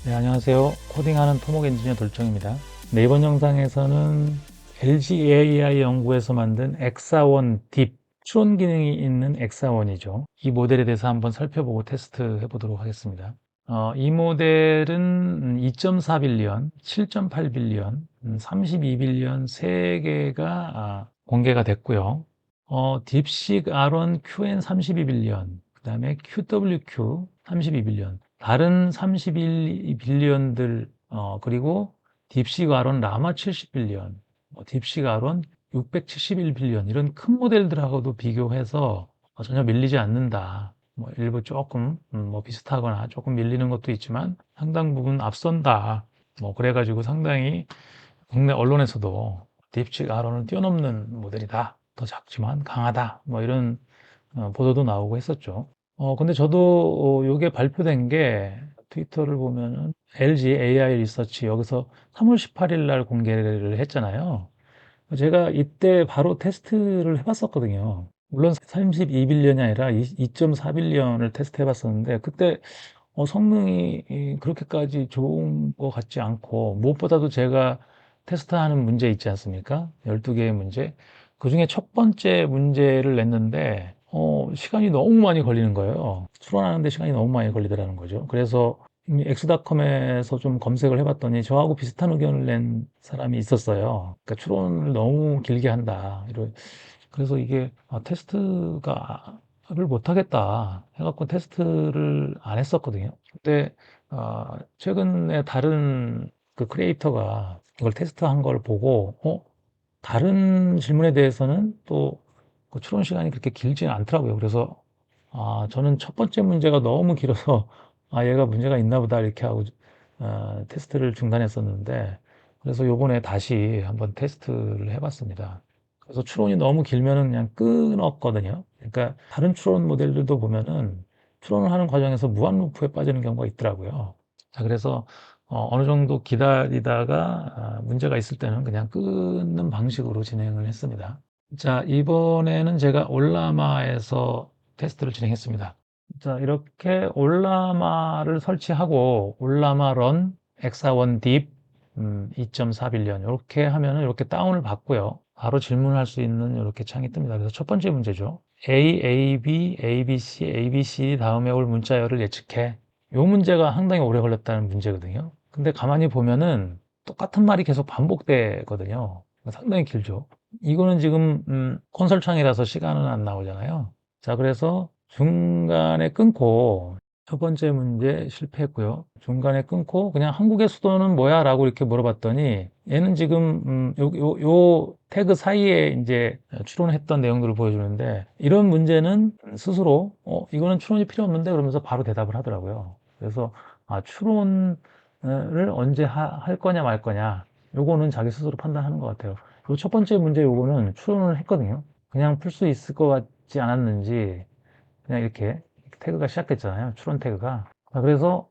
네, 안녕하세요. 코딩하는 토목 엔지니어 돌정입니다. 네, 이번 영상에서는 LG AI 연구에서 만든 엑사원 딥 추론 기능이 있는 엑사원이죠. 이 모델에 대해서 한번 살펴보고 테스트 해보도록 하겠습니다. 이 모델은 2.4빌리언, 7.8빌리언, 32빌리언 3개가 공개가 됐고요. 딥식 R1 QN 32빌리언, 그 다음에 QWQ 32빌리언, 다른 31빌리언들, 그리고 딥식 R1 라마 70빌리언, 딥식 R1 671빌리언, 이런 큰 모델들하고도 비교해서 전혀 밀리지 않는다. 일부 조금 비슷하거나 조금 밀리는 것도 있지만 상당 부분 앞선다. 그래가지고 상당히 국내 언론에서도 딥식 R1을 뛰어넘는 모델이다. 더 작지만 강하다. 이런 보도도 나오고 했었죠. 근데 저도 요게 발표된 게 트위터를 보면은 LG AI 리서치 여기서 3월 18일 날 공개를 했잖아요. 제가 이때 바로 테스트를 해봤었거든요. 물론 32빌리언이 아니라 2.4빌리언을 테스트 해봤었는데 그때 성능이 그렇게까지 좋은 것 같지 않고 무엇보다도 제가 테스트하는 문제 있지 않습니까? 12개의 문제. 그중에 첫 번째 문제를 냈는데 시간이 너무 많이 걸리는 거예요. 추론하는데 시간이 너무 많이 걸리더라는 거죠. 그래서 엑스닷컴에서 좀 검색을 해봤더니 저하고 비슷한 의견을 낸 사람이 있었어요. 그러니까 추론을 너무 길게 한다. 그래서 이게 테스트를 못하겠다 해갖고 테스트를 안 했었거든요. 근데 최근에 다른 그 크리에이터가 이걸 테스트한 걸 보고 다른 질문에 대해서는 또 그 추론 시간이 그렇게 길지는 않더라고요. 그래서 저는 첫 번째 문제가 너무 길어서 얘가 문제가 있나 보다 이렇게 하고 테스트를 중단했었는데 그래서 요번에 다시 한번 테스트를 해봤습니다. 그래서 추론이 너무 길면은 그냥 끊었거든요. 그러니까 다른 추론 모델들도 보면은 추론을 하는 과정에서 무한 루프에 빠지는 경우가 있더라고요. 자, 그래서 어느 정도 기다리다가 문제가 있을 때는 그냥 끊는 방식으로 진행을 했습니다. 자, 이번에는 제가 올라마에서 테스트를 진행했습니다. 자, 이렇게 올라마를 설치하고 올라마 런 엑사원 딥 2.4빌리언 이렇게 하면은 이렇게 다운을 받고요. 바로 질문할 수 있는 이렇게 창이 뜹니다. 그래서 첫 번째 문제죠. A, A, B, A, B, C, A, B, C 다음에 올 문자열을 예측해. 이 문제가 상당히 오래 걸렸다는 문제거든요. 근데 가만히 보면은 똑같은 말이 계속 반복되거든요. 상당히 길죠. 이거는 지금 콘솔 창이라서 시간은 안 나오잖아요. 자, 그래서 중간에 끊고 첫 번째 문제 실패했고요. 중간에 끊고 그냥 한국의 수도는 뭐야? 라고 이렇게 물어봤더니 얘는 지금 요 태그 사이에 이제 추론했던 내용들을 보여주는데 이런 문제는 스스로 이거는 추론이 필요 없는데 그러면서 바로 대답을 하더라고요. 그래서 추론을 언제 할 거냐 말 거냐 요거는 자기 스스로 판단하는 것 같아요. 그리고 첫 번째 문제 요거는 추론을 했거든요. 그냥 풀 수 있을 것 같지 않았는지 그냥 이렇게 태그가 시작됐잖아요. 추론 태그가. 그래서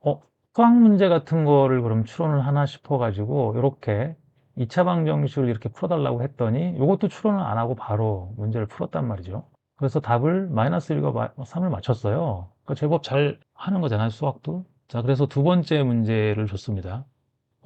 수학 문제 같은 거를 그럼 추론을 하나 싶어가지고 이렇게 2차 방정식을 이렇게 풀어달라고 했더니 이것도 추론을 안 하고 바로 문제를 풀었단 말이죠. 그래서 답을 마이너스 1과 3을 맞췄어요. 그러니까 제법 잘 하는 거잖아요, 수학도. 자, 그래서 두 번째 문제를 줬습니다.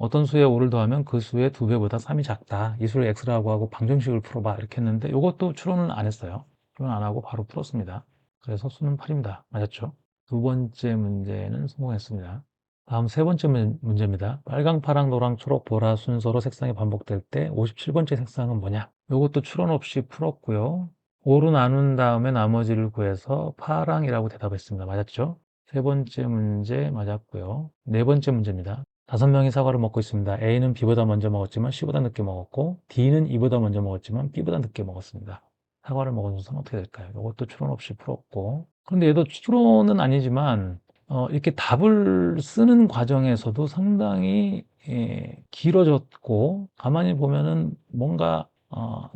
어떤 수에 5를 더하면 그 수의 2배보다 3이 작다. 이 수를 x라고 하고 방정식을 풀어봐. 이렇게 했는데 이것도 추론을 안 했어요. 추론 안 하고 바로 풀었습니다. 그래서 수는 8입니다. 맞았죠? 두 번째 문제는 성공했습니다. 다음 세 번째 문제입니다. 빨강, 파랑, 노랑, 초록, 보라 순서로 색상이 반복될 때 57번째 색상은 뭐냐? 이것도 추론 없이 풀었고요. 5로 나눈 다음에 나머지를 구해서 파랑이라고 대답했습니다. 맞았죠? 세 번째 문제 맞았고요. 네 번째 문제입니다. 5명이 사과를 먹고 있습니다. A는 B보다 먼저 먹었지만 C보다 늦게 먹었고 D는 E보다 먼저 먹었지만 B보다 늦게 먹었습니다. 사과를 먹은 순서는 어떻게 될까요? 이것도 추론 없이 풀었고 그런데 얘도 추론은 아니지만 이렇게 답을 쓰는 과정에서도 상당히 길어졌고 가만히 보면은 뭔가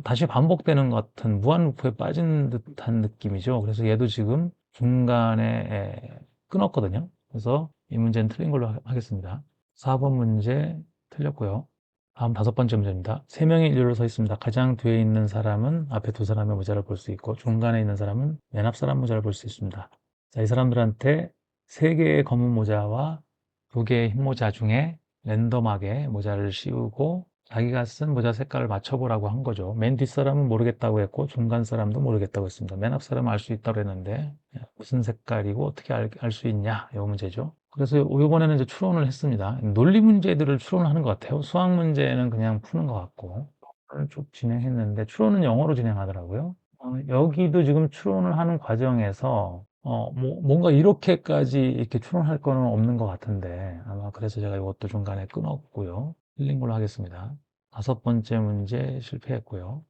다시 반복되는 것 같은 무한 루프에 빠진 듯한 느낌이죠. 그래서 얘도 지금 중간에 끊었거든요. 그래서 이 문제는 틀린 걸로 하겠습니다. 4번 문제 틀렸고요. 다음 다섯 번째 문제입니다. 3명이 일렬로 서 있습니다. 가장 뒤에 있는 사람은 앞에 두 사람의 모자를 볼 수 있고 중간에 있는 사람은 맨 앞 사람 모자를 볼 수 있습니다. 자, 이 사람들한테 3개의 검은 모자와 두 개의 흰 모자 중에 랜덤하게 모자를 씌우고 자기가 쓴 모자 색깔을 맞춰보라고 한 거죠. 맨 뒷사람은 모르겠다고 했고 중간 사람도 모르겠다고 했습니다. 맨 앞 사람은 알 수 있다고 했는데 무슨 색깔이고 어떻게 알 수 있냐 이 문제죠. 그래서 이번에는 이제 추론을 했습니다. 논리 문제들을 추론하는 것 같아요. 수학 문제는 그냥 푸는 것 같고 쭉 진행했는데 추론은 영어로 진행하더라고요. 여기도 지금 추론을 하는 과정에서 뭔가 이렇게까지 이렇게 추론할 거는 없는 것 같은데 아마 그래서 제가 이것도 중간에 끊었고요. 틀린 걸로 하겠습니다. 다섯 번째 문제 실패했고요.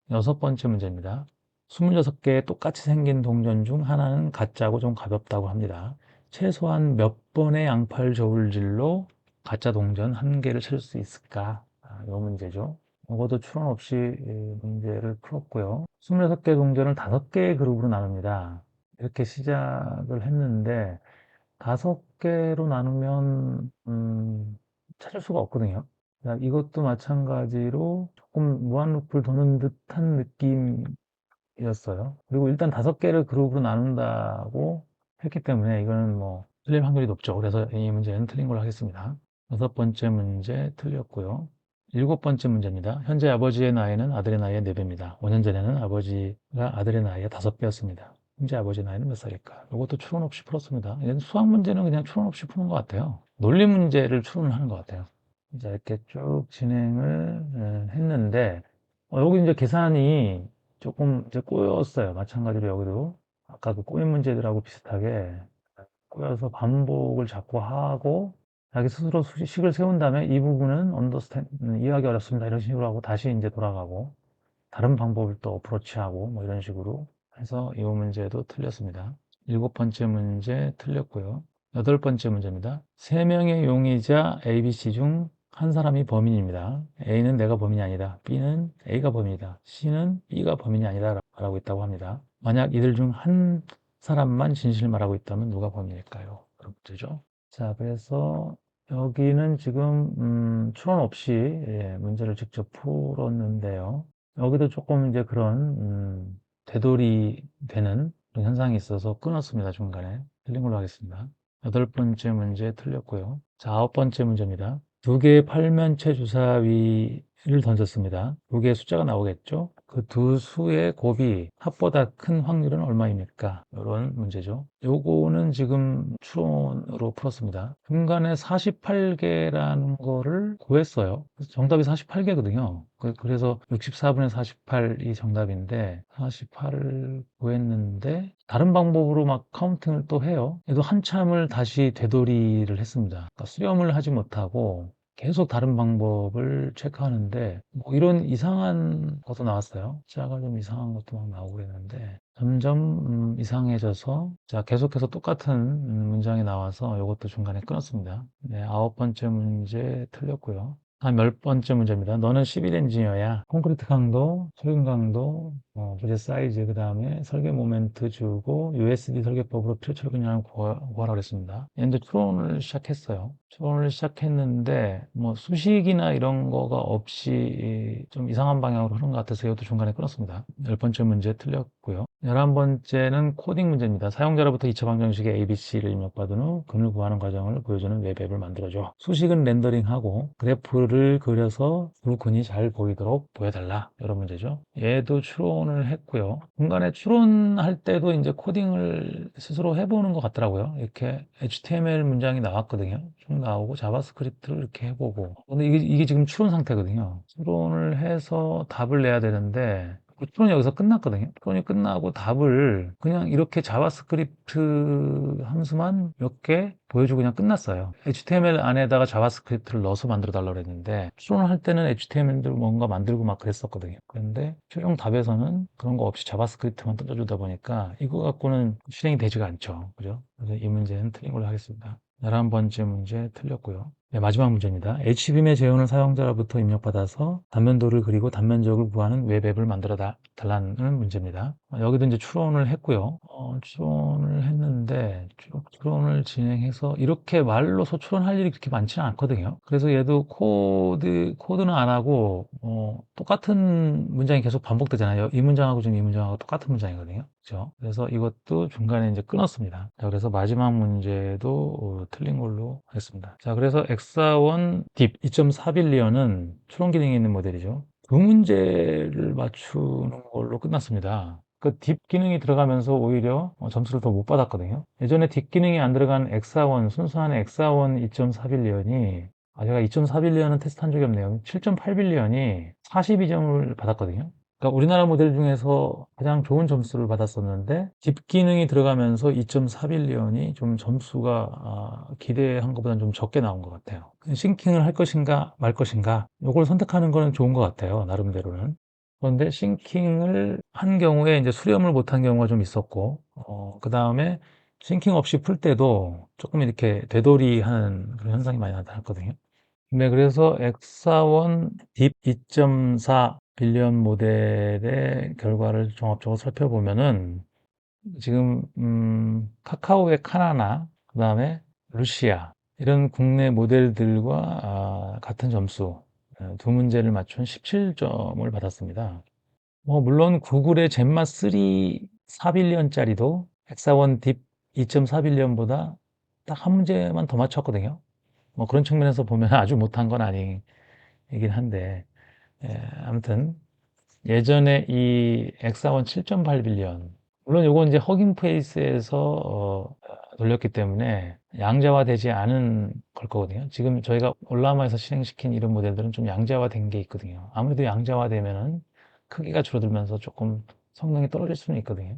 여섯 번째 문제입니다. 26개의 똑같이 생긴 동전 중 하나는 가짜고 좀 가볍다고 합니다. 최소한 몇 번의 양팔 저울질로 가짜 동전 한 개를 찾을 수 있을까? 이 문제죠. 이것도 추론 없이 문제를 풀었고요. 26개 동전을 5개의 그룹으로 나눕니다. 이렇게 시작을 했는데 5개로 나누면 찾을 수가 없거든요. 자, 이것도 마찬가지로 조금 무한루프를 도는 듯한 느낌이었어요. 그리고 일단 5개를 그룹으로 나눈다고 했기 때문에 이거는 뭐 틀릴 확률이 높죠. 그래서 이 문제는 틀린 걸로 하겠습니다. 여섯 번째 문제 틀렸고요. 일곱 번째 문제입니다. 현재 아버지의 나이는 아들의 나이의 4배입니다. 5년 전에는 아버지가 아들의 나이의 5배였습니다. 현재 아버지 나이는 몇 살일까? 이것도 추론 없이 풀었습니다. 이건 수학 문제는 그냥 추론 없이 푸는 것 같아요. 논리 문제를 추론하는 것 같아요. 이제 이렇게 쭉 진행을 했는데 여기 이제 계산이 조금 이제 꼬였어요. 마찬가지로 여기도 아까 그 꼬인 문제들하고 비슷하게 꼬여서 반복을 자꾸 하고 자기 스스로 식을 세운 다음에 이 부분은 이해하기 어렵습니다. 이런 식으로 하고 다시 이제 돌아가고 다른 방법을 또 어프로치하고 뭐 이런 식으로 해서 이 문제도 틀렸습니다. 일곱 번째 문제 틀렸고요. 여덟 번째 문제입니다. 세 명의 용의자 ABC 중 한 사람이 범인입니다. A는 내가 범인이 아니다. B는 A가 범인이다. C는 B가 범인이 아니다. 라고 있다고 합니다. 만약 이들 중 한 사람만 진실을 말하고 있다면 누가 범인일까요? 그런 문제죠. 자, 그래서 여기는 지금 추론 없이 문제를 직접 풀었는데요. 여기도 조금 이제 그런 되돌이 되는 그런 현상이 있어서 끊었습니다. 중간에. 틀린 걸로 하겠습니다. 여덟 번째 문제 틀렸고요. 자, 아홉 번째 문제입니다. 두 개의 팔면체 주사위를 던졌습니다. 두 개의 숫자가 나오겠죠? 그 두 수의 곱이 합보다 큰 확률은 얼마입니까? 이런 문제죠. 요거는 지금 추론으로 풀었습니다. 중간에 48개라는 거를 구했어요. 그래서 정답이 48개거든요. 그래서 64분의 48이 정답인데 48을 구했는데 다른 방법으로 막 카운팅을 또 해요. 그래도 한참을 다시 되돌이를 했습니다. 그러니까 수렴을 하지 못하고 계속 다른 방법을 체크하는데 뭐 이런 이상한 것도 나왔어요. 숫자가 좀 이상한 것도 막 나오고 그랬는데 점점 이상해져서 자 계속해서 똑같은 문장이 나와서 이것도 중간에 끊었습니다. 네, 아홉 번째 문제 틀렸고요. 다음 열 번째 문제입니다. 너는 시빌 엔지니어야. 콘크리트 강도, 철근 강도, 부재 사이즈, 그 다음에 설계 모멘트 주고 USD 설계법으로 필요 철근량을 구하라고 했습니다. 얘도 추론을 시작했어요. 추론을 시작했는데 뭐 수식이나 이런 거가 없이 좀 이상한 방향으로 흐른 것 같아서 이것도 중간에 끊었습니다. 열 번째 문제 틀렸고요. 11번째는 코딩 문제입니다. 사용자로부터 2차 방정식의 ABC를 입력받은 후 근을 구하는 과정을 보여주는 웹앱을 만들어줘. 수식은 렌더링하고 그래프를 그려서 두 근이 잘 보이도록 보여달라. 이런 문제죠. 얘도 추론을 했고요. 중간에 추론할 때도 이제 코딩을 스스로 해보는 것 같더라고요. 이렇게 HTML 문장이 나왔거든요. 쭉 나오고 자바스크립트를 이렇게 해보고. 근데 이게 지금 추론 상태거든요. 추론을 해서 답을 내야 되는데 추론이 여기서 끝났거든요. 추론이 끝나고 답을 그냥 이렇게 자바스크립트 함수만 몇 개 보여주고 그냥 끝났어요. HTML 안에다가 자바스크립트를 넣어서 만들어 달라고 했는데 추론을 할 때는 HTML들 뭔가 만들고 막 그랬었거든요. 그런데 최종 답에서는 그런 거 없이 자바스크립트만 던져주다 보니까 이거 갖고는 실행이 되지가 않죠. 그죠? 그래서 이 문제는 틀린 걸로 하겠습니다. 11번째 문제 틀렸고요. 네, 마지막 문제입니다. HBM의 재원을 사용자로부터 입력받아서 단면도를 그리고 단면적을 구하는 웹앱을 만들어 달라는 문제입니다. 여기도 이제 추론을 했고요. 추론을 했는데 하는데 쭉 추론을 진행해서 이렇게 말로서 추론할 일이 그렇게 많지는 않거든요. 그래서 얘도 코드는 안 하고 똑같은 문장이 계속 반복되잖아요. 이 문장하고 지금 이 문장하고 똑같은 문장이거든요. 그죠? 그래서 이것도 중간에 이제 끊었습니다. 자, 그래서 마지막 문제도 틀린 걸로 하겠습니다. 자, 그래서 엑사원 딥 2.4빌리언은 추론 기능이 있는 모델이죠. 두 문제를 맞추는 걸로 끝났습니다. 그 딥 기능이 들어가면서 오히려 점수를 더 못 받았거든요. 예전에 딥 기능이 안 들어간 엑사원, 순수한 엑사원 2.4빌리언이 제가 2.4빌리언은 테스트한 적이 없네요. 7.8빌리언이 42점을 받았거든요. 그러니까 우리나라 모델 중에서 가장 좋은 점수를 받았었는데 딥 기능이 들어가면서 2.4빌리언이 좀 점수가 기대한 것보다는 좀 적게 나온 것 같아요. 싱킹을 할 것인가 말 것인가 이걸 선택하는 거는 좋은 것 같아요. 나름대로는. 그런데 싱킹을 한 경우에 이제 수렴을 못한 경우가 좀 있었고, 그 다음에 싱킹 없이 풀 때도 조금 이렇게 되돌이하는 그런 현상이 많이 나타났거든요. 네, 그래서 엑사원 딥 2.4 빌리언 모델의 결과를 종합적으로 살펴보면은 지금 카카오의 카나나, 그 다음에 루시아 이런 국내 모델들과 같은 점수 두 문제를 맞춘 17점을 받았습니다. 물론 구글의 젠마 3 4빌리언짜리도 엑사원 딥 2.4빌리언보다 딱 한 문제만 더 맞췄거든요. 그런 측면에서 보면 아주 못한 건 아니긴 한데, 아무튼 예전에 이 엑사원 7.8빌리언, 물론 요건 이제 허깅 페이스에서 돌렸기 때문에 양자화되지 않은 걸 거거든요. 지금 저희가 올라마에서 실행시킨 이런 모델들은 좀 양자화된 게 있거든요. 아무래도 양자화되면은 크기가 줄어들면서 조금 성능이 떨어질 수는 있거든요.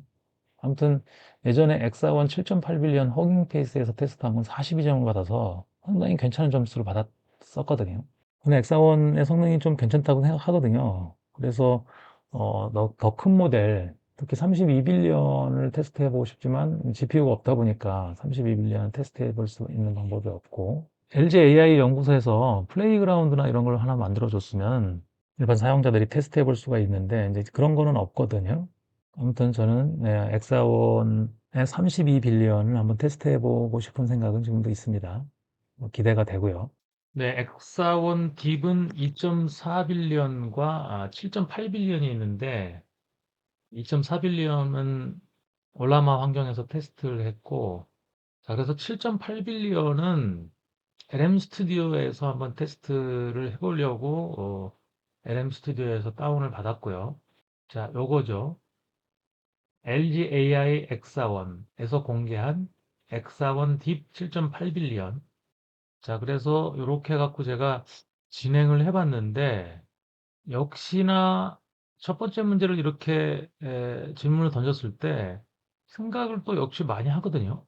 아무튼 예전에 엑사원 7.8빌리언 허깅 페이스에서 테스트한 건 42점을 받아서 상당히 괜찮은 점수를 받았었거든요. 근데 엑사원의 성능이 좀 괜찮다고 생각하거든요. 그래서 더 큰 모델, 특히 32빌리언을 테스트해 보고 싶지만 GPU가 없다 보니까 32빌리언 테스트해 볼 수 있는 방법이 없고, LG AI 연구소에서 플레이그라운드나 이런 걸 하나 만들어 줬으면 일반 사용자들이 테스트해 볼 수가 있는데 이제 그런 거는 없거든요. 아무튼 저는 엑사원의 32빌리언을 한번 테스트해 보고 싶은 생각은 지금도 있습니다. 기대가 되고요. 네, 엑사원 딥은 2.4빌리언과 7.8빌리언이 있는데 2.4빌리언은 올라마 환경에서 테스트를 했고, 자, 그래서 7.8빌리언은 LM 스튜디오에서 한번 테스트를 해보려고 LM 스튜디오에서 다운을 받았고요. 자, 요거죠. LG AI 엑사원에서 공개한 엑사원 딥 7.8빌리언. 자, 그래서 이렇게 해갖고 제가 진행을 해봤는데, 역시나 첫 번째 문제를 이렇게 질문을 던졌을 때 생각을 또 역시 많이 하거든요.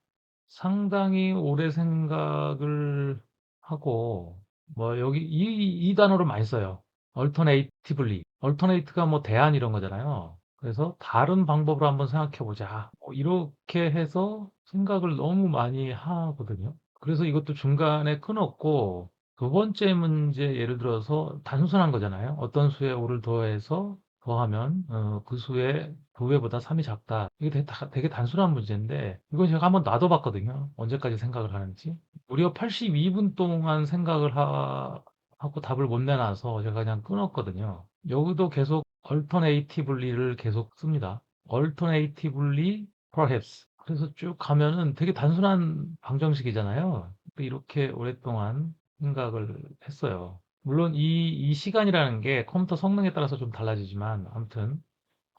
상당히 오래 생각을 하고, 뭐, 여기 이 단어를 많이 써요. alternatively. alternate가 뭐 대안 이런 거잖아요. 그래서 다른 방법으로 한번 생각해 보자. 이렇게 해서 생각을 너무 많이 하거든요. 그래서 이것도 중간에 끊었고, 두 번째 문제 예를 들어서 단순한 거잖아요. 어떤 수에 5를 더해서 더하면 그 수의 2배보다 3이 작다. 이게 되게 단순한 문제인데 이거 제가 한번 놔둬봤거든요. 언제까지 생각을 하는지. 무려 82분 동안 생각을 하고 답을 못 내놔서 제가 그냥 끊었거든요. 여기도 계속 alternatively를 계속 씁니다. alternatively perhaps. 그래서 쭉 가면은 되게 단순한 방정식이잖아요. 이렇게 오랫동안 생각을 했어요. 물론 이 시간이라는 게 컴퓨터 성능에 따라서 좀 달라지지만 아무튼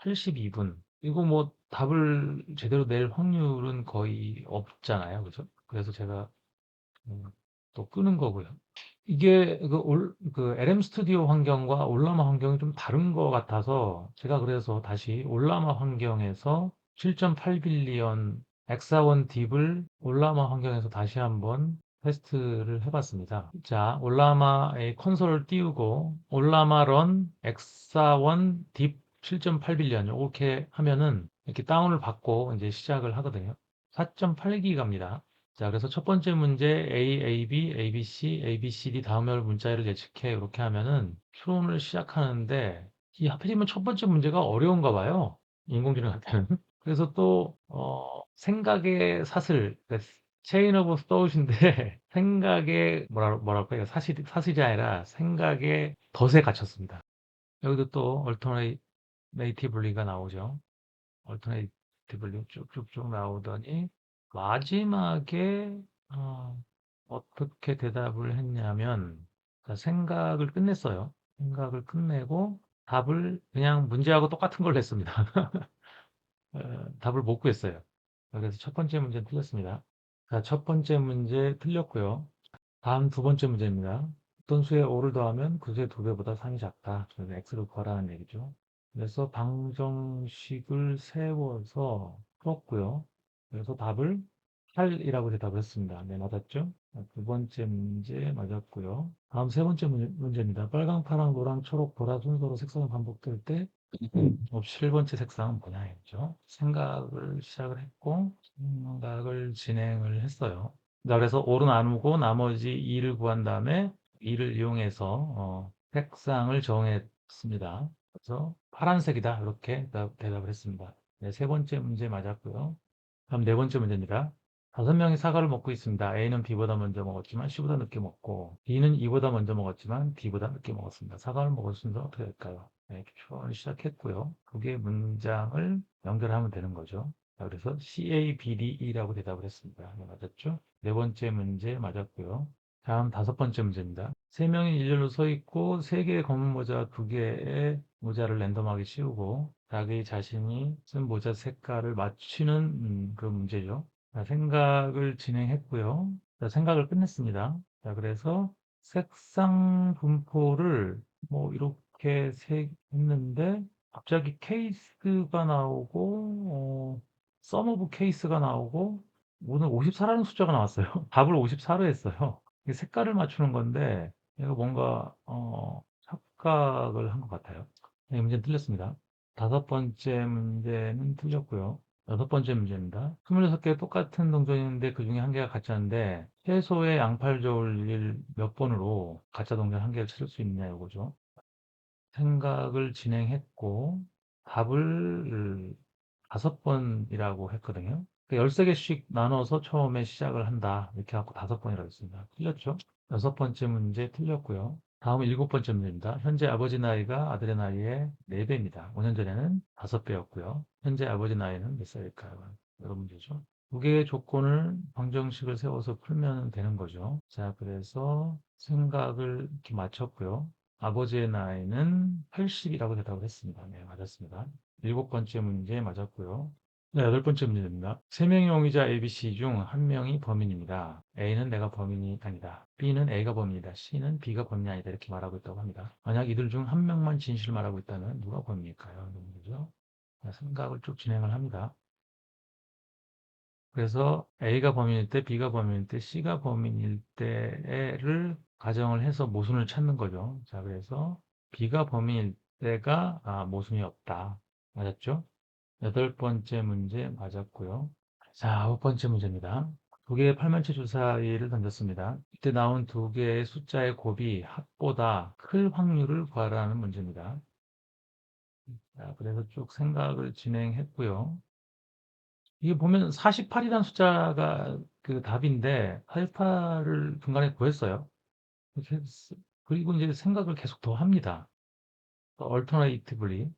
82분. 이거 뭐 답을 제대로 낼 확률은 거의 없잖아요. 그죠? 그래서 제가 또 끄는 거고요. 이게 그 LM 스튜디오 환경과 올라마 환경이 좀 다른 것 같아서 제가 그래서 다시 올라마 환경에서 7.8빌리언 엑사원 딥을 올라마 환경에서 다시 한번 테스트를 해봤습니다. 자, 올라마의 콘솔을 띄우고 올라마 런 엑사원 딥 7.8빌리언 이렇게 하면은 이렇게 다운을 받고 이제 시작을 하거든요. 4.8기가입니다. 자, 그래서 첫 번째 문제 A, A, B, A, B, C, A, B, C, D 다음열 문자열을 예측해 이렇게 하면은 추론을 시작하는데 이 하필이면 첫 번째 문제가 어려운가 봐요. 인공지능한테는. 그래서 또 생각의 사슬, 그러니까 체인 오브 스토우인데 생각의 뭐랄까 이거 사실이 아니라 생각의 덫에 갇혔습니다. 여기도 또 얼터네이티블리가 나오죠. 얼터네이티블리 쭉쭉쭉 나오더니 마지막에 어, 어떻게 대답을 했냐면 자, 생각을 끝냈어요. 생각을 끝내고 답을 그냥 문제하고 똑같은 걸 냈습니다. 답을 못 구했어요. 그래서 첫 번째 문제는 틀렸습니다. 자, 첫 번째 문제 틀렸고요. 다음 두 번째 문제입니다. 어떤 수에 5를 더하면 그 수의 2배보다 3이 작다. 그래서 x를 구하라는 얘기죠. 그래서 방정식을 세워서 풀었고요. 그래서 답을 8이라고 대답을 했습니다. 네, 맞았죠? 두 번째 문제 맞았고요. 다음 세 번째 문제입니다. 빨강, 파랑, 노랑, 초록, 보라 순서로 색상이 반복될 때 7번째 색상은 뭐냐 했죠. 생각을 시작을 했고 생각을 진행을 했어요. 자, 그래서 오를 나누고 나머지 2를 구한 다음에 2를 이용해서 색상을 정했습니다. 그래서 파란색이다 이렇게 대답을 했습니다. 네, 세 번째 문제 맞았고요. 다음 네 번째 문제입니다. 5명이 사과를 먹고 있습니다. A는 B보다 먼저 먹었지만 C보다 늦게 먹고 B는 E보다 먼저 먹었지만 D보다 늦게 먹었습니다. 사과를 먹을 순서 어떻게 될까요? 네, 이렇게 표현을 시작했고요. 두 개의 문장을 연결하면 되는 거죠. 자, 그래서 C, A, B, D, E라고 대답을 했습니다. 네, 맞았죠? 네 번째 문제 맞았고요. 다음 다섯 번째 문제입니다. 세 명이 일렬로 서 있고 세 개의 검은 모자, 두 개의 모자를 랜덤하게 씌우고 자기 자신이 쓴 모자 색깔을 맞추는 그런 문제죠. 자, 생각을 진행했고요. 자, 생각을 끝냈습니다. 자, 그래서 색상 분포를 뭐 이렇게 했는데 갑자기 케이스가 나오고 썸 오브 케이스가 나오고 오늘 54라는 숫자가 나왔어요. 답을 54로 했어요. 이게 색깔을 맞추는 건데 얘가 뭔가 착각을 한 것 같아요. 이 문제는 틀렸습니다. 다섯 번째 문제는 틀렸고요. 여섯 번째 문제입니다. 26개 똑같은 동전인데 그 중에 한 개가 가짜인데 최소의 양팔 저울일 몇 번으로 가짜 동전 한 개를 찾을 수 있느냐 이거죠. 생각을 진행했고 답을 5번이라고 했거든요. 13개씩 나눠서 처음에 시작을 한다. 이렇게 해갖고 5번이라고 했습니다. 틀렸죠? 여섯 번째 문제 틀렸고요. 다음은 일곱 번째 문제입니다. 현재 아버지 나이가 아들의 나이의 4배입니다. 5년 전에는 5배였고요. 현재 아버지 나이는 몇 살일까요? 이런 문제죠. 두 개의 조건을 방정식을 세워서 풀면 되는 거죠. 자, 그래서 생각을 이렇게 맞췄고요. 아버지의 나이는 80이라고 대답을 했습니다. 네, 맞았습니다. 일곱 번째 문제 맞았고요. 네, 여덟 번째 문제입니다. 세 명의 용의자 ABC 중 한 명이 범인입니다. A는 내가 범인이 아니다. B는 A가 범인이다. C는 B가 범인이 아니다. 이렇게 말하고 있다고 합니다. 만약 이들 중 한 명만 진실을 말하고 있다면 누가 범인일까요? 이런 문제죠. 생각을 쭉 진행을 합니다. 그래서 A가 범인일 때, B가 범인일 때, C가 범인일 때를 가정을 해서 모순을 찾는 거죠. 자, 그래서 B가 범인일 때가 모순이 없다. 맞았죠? 여덟 번째 문제 맞았고요. 자, 아홉 번째 문제입니다. 두 개의 팔만치 주사위를 던졌습니다. 이때 나온 두 개의 숫자의 곱이 합보다 클 확률을 구하라는 문제입니다. 자, 그래서 쭉 생각을 진행했고요. 이게 보면 48이라는 숫자가 그 답인데 48을 중간에 구했어요. 이렇게 그리고 이제 생각을 계속 더 합니다. 얼터네이티블리.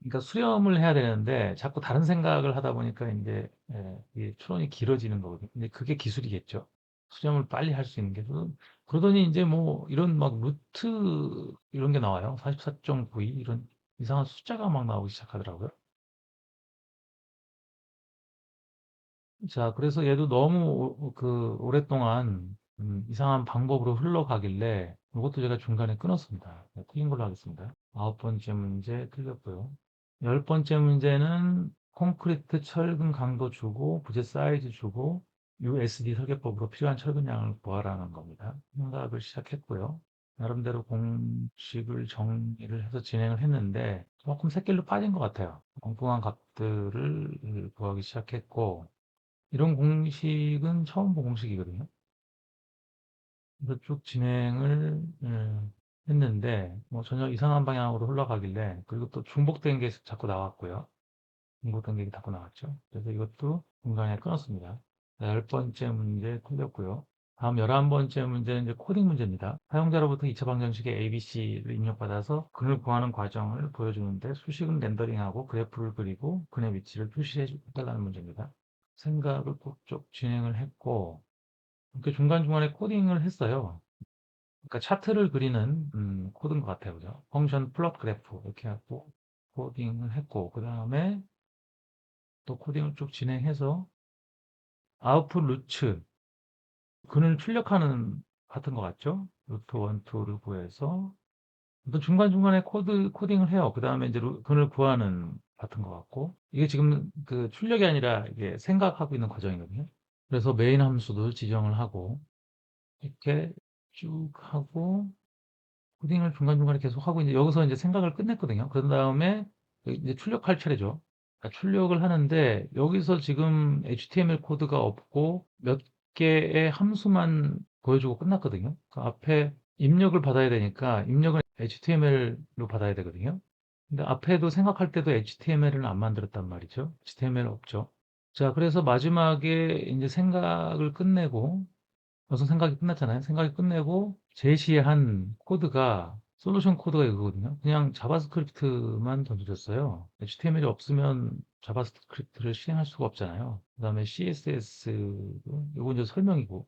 그러니까 수렴을 해야 되는데 자꾸 다른 생각을 하다 보니까 이제 이게 추론이 길어지는 거거든요. 근데 그게 기술이겠죠. 수렴을 빨리 할 수 있는 게. 그러더니 이제 뭐 이런 막 루트 이런 게 나와요. 44.92 이런 이상한 숫자가 막 나오기 시작하더라고요. 자, 그래서 얘도 너무 오랫동안 이상한 방법으로 흘러가길래 이것도 제가 중간에 끊었습니다. 네, 틀린 걸로 하겠습니다. 아홉 번째 문제 틀렸고요. 열 번째 문제는 콘크리트 철근 강도 주고 부재 사이즈 주고 USD 설계법으로 필요한 철근 양을 구하라는 겁니다. 생각을 시작했고요. 나름대로 공식을 정리를 해서 진행을 했는데 조금 샛길로 빠진 것 같아요. 엉뚱한 값들을 구하기 시작했고 이런 공식은 처음 본 공식이거든요. 그래서 쭉 진행을 했는데 뭐 전혀 이상한 방향으로 흘러가길래 그리고 또 중복된 게 자꾸 나왔고요. 공부 단계기 닫고 나왔죠. 그래서 이것도 중간에 끊었습니다. 10번째 문제 틀렸고요. 다음 11번째 문제는 이제 코딩 문제입니다. 사용자로부터 2차 방정식의 ABC를 입력받아서 근을 구하는 과정을 보여주는데 수식은 렌더링하고 그래프를 그리고 근의 위치를 표시해 달라는 문제입니다. 생각을 쭉 진행을 했고, 이렇게 중간중간에 코딩을 했어요. 그러니까 차트를 그리는 코드인 것 같아요. 그죠? 펑션 플롯 그래프 이렇게 하고 코딩을 했고, 그 다음에 또 코딩을 쭉 진행해서 아웃풋 루츠 근을 출력하는 같은 것 같죠? 루트 1, 2를 구해서 또 중간중간에 코딩을 해요. 그 다음에 이제 근을 구하는 같은 것 같고 이게 지금 그 출력이 아니라 이게 생각하고 있는 과정이거든요. 그래서 메인 함수도 지정을 하고 이렇게 쭉 하고 코딩을 중간중간에 계속 하고 이제 여기서 이제 생각을 끝냈거든요. 그런 다음에 이제 출력할 차례죠. 그러니까 출력을 하는데 여기서 지금 HTML 코드가 없고 몇 개의 함수만 보여주고 끝났거든요. 그 앞에 입력을 받아야 되니까 입력은 HTML로 받아야 되거든요. 근데 앞에도 생각할 때도 HTML은 안 만들었단 말이죠. HTML 없죠. 자, 그래서 마지막에 이제 생각을 끝내고 벌써 생각이 끝났잖아요. 생각이 끝내고 제시한 코드가 솔루션 코드가 이거거든요. 그냥 자바스크립트만 던져줬어요. HTML이 없으면 자바스크립트를 실행할 수가 없잖아요. 그 다음에 CSS, 이거 이제 설명이고,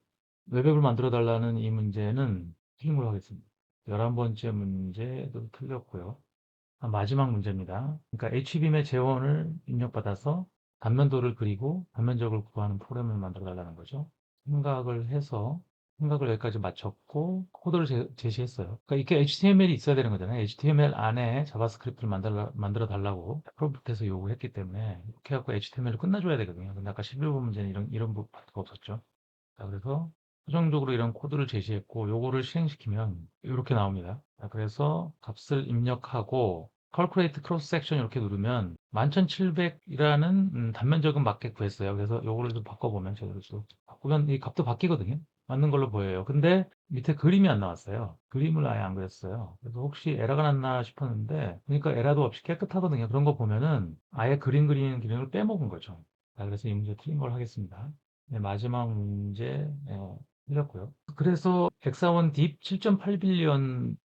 웹앱을 만들어 달라는 이 문제는 틀린 걸로 하겠습니다. 11번째 문제도 틀렸고요. 마지막 문제입니다. 그러니까 HBM의 재원을 입력받아서 단면도를 그리고 단면적을 구하는 프로그램을 만들어 달라는 거죠. 생각을 해서 생각을 여기까지 마쳤고 코드를 제시했어요. 그러니까 이렇게 HTML이 있어야 되는 거잖아요. HTML 안에 자바스크립트를 만들어 달라고 프롬프트에서 요구했기 때문에 이렇게 해갖고 HTML을 끝내줘야 되거든요. 근데 아까 11번 문제는 이런 부분가 없었죠. 자, 그래서 최종적으로 이런 코드를 제시했고 요거를 실행시키면 이렇게 나옵니다. 자, 그래서 값을 입력하고 calculate cross section 이렇게 누르면 11700이라는 단면적은 맞게 구했어요. 그래서 요거를 좀 바꿔보면 제대로 좀 바꾸면 이 값도 바뀌거든요. 맞는 걸로 보여요. 근데 밑에 그림이 안 나왔어요. 그림을 아예 안 그렸어요. 그래서 혹시 에러가 났나 싶었는데 그러니까 에러도 없이 깨끗하거든요. 그런 거 보면은 아예 그림 그리는 기능을 빼먹은 거죠. 자, 그래서 이 문제 틀린 걸 하겠습니다. 네, 마지막 문제 틀렸고요. 그래서 엑사원 딥 7.8빌리언도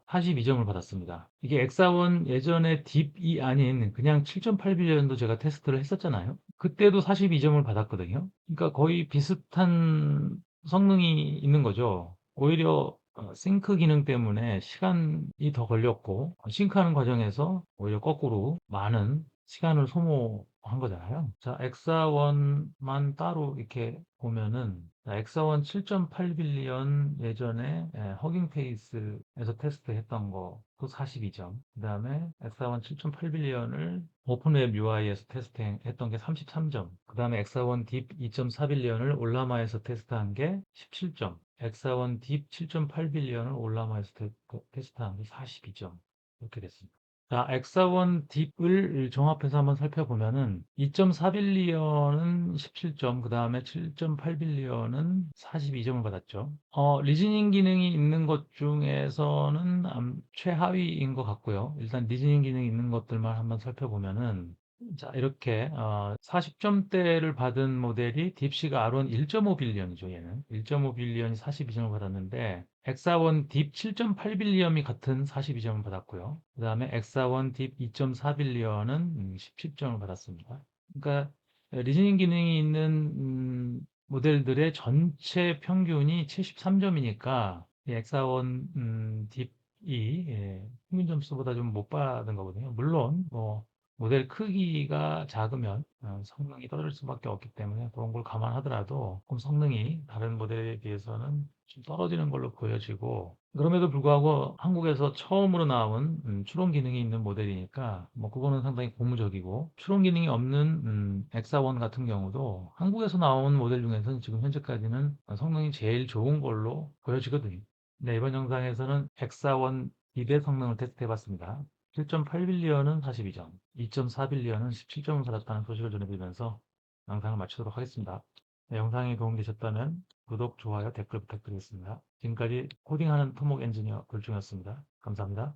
42점을 받았습니다. 이게 엑사원 예전에 딥이 아닌 그냥 7.8빌리언도 제가 테스트를 했었잖아요. 그때도 42점을 받았거든요. 그러니까 거의 비슷한 성능이 있는 거죠. 오히려 싱크 기능 때문에 시간이 더 걸렸고 싱크하는 과정에서 오히려 거꾸로 많은 시간을 소모한 거잖아요. 자, 엑사원만 따로 이렇게 보면은 엑사원 7.8빌리언 예전에 허깅페이스에서 테스트했던 거또 42점. 그 다음에 엑사원 7.8빌리언을 오픈웹 UI에서 테스트했던 게 33점. 그 다음에 엑사원 딥 2.4빌리언을 올라마에서 테스트한 게 17점. 엑사원 딥 7.8빌리언을 올라마에서 테스트한 게 42점. 이렇게 됐습니다. 자, 엑사원 딥을 종합해서 한번 살펴보면은 2.4빌리언은 17점, 그 다음에 7.8빌리언은 42점을 받았죠. 리즈닝 기능이 있는 것 중에서는 최하위인 것 같고요. 일단 리즈닝 기능이 있는 것들만 한번 살펴보면은 자, 이렇게 40점대를 받은 모델이 딥시가 R1 1.5빌리언이죠, 얘는. 1.5빌리언이 42점을 받았는데 엑사원 딥 7.8빌리언이 같은 42점을 받았고요. 그 다음에 엑사원 딥 2.4빌리언은 17점을 받았습니다. 그러니까 리즈닝 기능이 있는 모델들의 전체 평균이 73점이니까 엑사원 딥이 평균 점수보다 좀 못 받은 거거든요. 물론 뭐 모델 크기가 작으면 성능이 떨어질 수밖에 없기 때문에 그런 걸 감안하더라도 조금 성능이 다른 모델에 비해서는 좀 떨어지는 걸로 보여지고 그럼에도 불구하고 한국에서 처음으로 나온 추론 기능이 있는 모델이니까 뭐 그거는 상당히 고무적이고 추론 기능이 없는 엑사원 같은 경우도 한국에서 나온 모델 중에서는 지금 현재까지는 성능이 제일 좋은 걸로 보여지거든요. 네, 이번 영상에서는 엑사원 2대 성능을 테스트해 봤습니다. 7.8빌리언은 42점, 2.4빌리언은 17점을 받았다는 소식을 전해드리면서 영상을 마치도록 하겠습니다. 네, 영상이 도움되셨다면 구독, 좋아요, 댓글 부탁드리겠습니다. 지금까지 코딩하는 토목 엔지니어 불중이었습니다. 감사합니다.